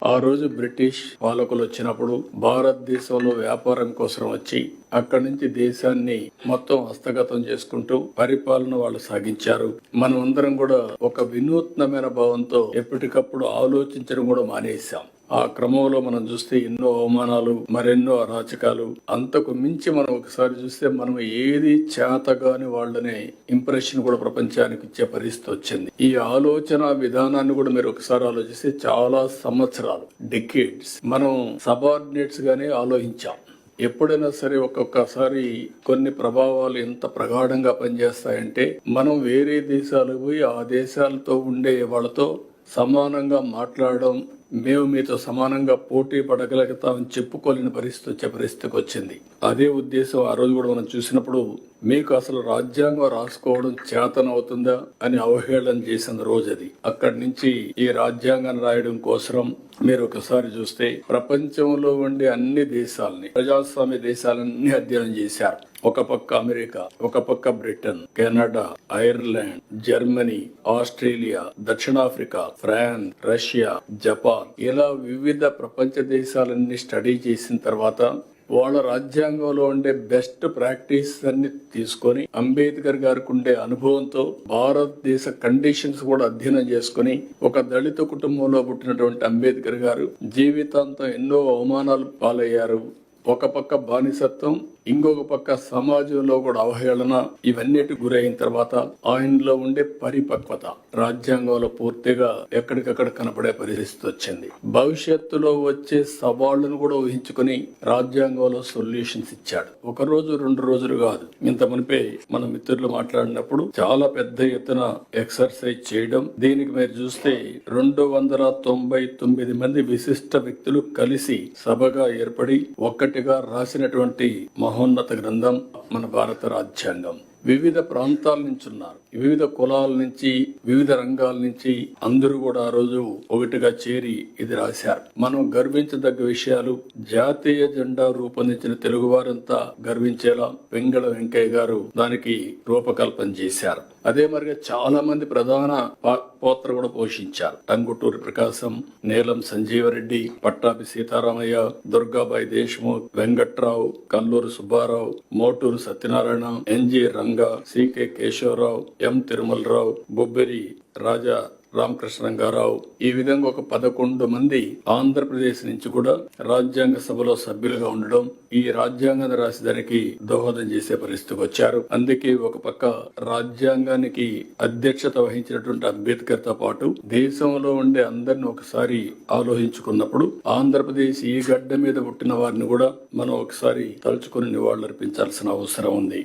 ఆ రోజు బ్రిటిష్ పాలకులు వచ్చినప్పుడు భారతదేశంలో వ్యాపారం కోసం వచ్చి అక్కడి నుంచి దేశాన్ని మొత్తం హస్తగతం చేసుకుంటూ పరిపాలన వాళ్ళు సాగించారు. మనం అందరం కూడా ఒక వినూత్నమైన భావంతో ఎప్పటికప్పుడు ఆలోచించడం కూడా మానేశాం. ఆ క్రమంలో మనం చూస్తే ఎన్నో అవమానాలు, మరెన్నో అరాచకాలు, అంతకు మించి మనం ఒకసారి చూస్తే మనం ఏది చేతగాని వాళ్ళనే ఇంప్రెషన్ కూడా ప్రపంచానికి ఇచ్చే పరిస్థితి వచ్చింది. ఈ ఆలోచన విధానాన్ని కూడా మీరు ఒకసారి ఆలోచిస్తే చాలా సంవత్సరాలు, డెకేడ్స్ మనం సబార్డినేట్స్ గానే ఆలోచించాం. ఎప్పుడైనా సరే ఒక్కొక్కసారి కొన్ని ప్రభావాలు ఎంత ప్రగాఢంగా పనిచేస్తాయంటే మనం వేరే దేశాలకు పోయి ఆ దేశాలతో ఉండే వాళ్ళతో సమానంగా మాట్లాడడం, మేము మీతో సమానంగా పోటీ పడగలుగుతామని చెప్పుకోలేని పరిస్థితికి వచ్చింది. అదే ఉద్దేశం ఆ రోజు కూడా మనం చూసినప్పుడు మీకు అసలు రాజ్యాంగం రాసుకోవడం చేతనవుతుందా అని అవహేళన చేసిన రోజు అది. అక్కడి నుంచి ఈ రాజ్యాంగాన్ని రాయడం కోసం మీరు ఒకసారి చూస్తే ప్రపంచంలో ఉండే అన్ని దేశాలని, ప్రజాస్వామ్య దేశాలన్నీ అధ్యయనం చేశారు. ఒక పక్క అమెరికా, ఒక పక్క Britain, Canada, Ireland, Germany, Australia, దక్షిణాఫ్రికా, ఫ్రాన్స్, రష్యా, జపాన్, ఇలా వివిధ ప్రపంచ దేశాలన్నీ స్టడీ చేసిన తర్వాత వాళ్ళ రాజ్యాంగంలో ఉండే బెస్ట్ ప్రాక్టీస్ అన్ని తీసుకొని అంబేద్కర్ గారికి ఉండే అనుభవంతో భారతదేశ కండిషన్స్ కూడా అధ్యయనం చేసుకుని ఒక దళిత కుటుంబంలో పుట్టినటువంటి అంబేద్కర్ గారు జీవితాంతం ఎన్నో అవమానాలు పాలయ్యారు. ఒక పక్క బానిసత్వం, ఇంకొక పక్క సమాజంలో కూడా అవహేళన, ఇవన్నిటి గురైన తర్వాత ఆయనలో ఉండే పరిపక్వత రాజ్యాంగంలో పూర్తిగా ఎక్కడికక్కడ కనపడే పరిస్థితి వచ్చింది. భవిష్యత్తులో వచ్చే సవాళ్లను కూడా ఊహించుకుని రాజ్యాంగంలో సొల్యూషన్స్ ఇచ్చాడు. ఒక రోజు 2 రోజులు కాదు. ఇంత మునిపే మన మిత్రులు మాట్లాడినప్పుడు చాలా పెద్ద ఎత్తున ఎక్సర్సైజ్ చేయడం, దీనికి మీరు చూస్తే 299 మంది విశిష్ట వ్యక్తులు కలిసి సభగా ఏర్పడి ఒక్కటిగా రాసినటువంటి మహోన్నత గ్రంథం మన భారత రాజ్యాంగం. వివిధ ప్రాంతాల నుంచి ఉన్నారు, వివిధ కులాల నుంచి, వివిధ రంగాల నుంచి అందరూ కూడా ఆ రోజు ఒకటిగా చేరి ఇది రాశారు. మనం గర్వించదగ్గ విషయాలు, జాతీయ జెండా రూపొందించిన తెలుగువారంతా గర్వించేలా వెంగళ వెంకయ్య గారు దానికి రూపకల్పన చేశారు. అదే మరిగా చాలా మంది ప్రధాన పాత్ర కూడా పోషించారు. టంగుటూరి ప్రకాశం, నీలం సంజీవరెడ్డి, పట్టాభి సీతారామయ్య, దుర్గాబాయి దేశ్ముఖ్, వెంకట్రావు, కల్లూరు సుబ్బారావు, మోటూరు సత్యనారాయణ, ఎన్జి రంగా, సికే కేశవరావు, ఎం తిరుమలరావు, బొబ్బెరి రాజా రామకృష్ణంగారావు, ఈ విధంగా ఒక 11 మంది ఆంధ్రప్రదేశ్ నుంచి కూడా రాజ్యాంగ సభలో సభ్యులుగా ఉండడం, ఈ రాజ్యాంగాన్ని రాసేదానికి దోహదం చేసే పరిస్థితికి వచ్చారు. అందుకే ఒక పక్క రాజ్యాంగానికి అధ్యక్షత వహించినటువంటి అంబేద్కర్ తో పాటు దేశంలో ఉండే అందరిని ఒకసారి ఆలోచించుకున్నప్పుడు ఆంధ్రప్రదేశ్ ఈ గడ్డ మీద పుట్టిన వారిని కూడా మనం ఒకసారి తలుచుకుని నివాళులర్పించాల్సిన అవసరం ఉంది.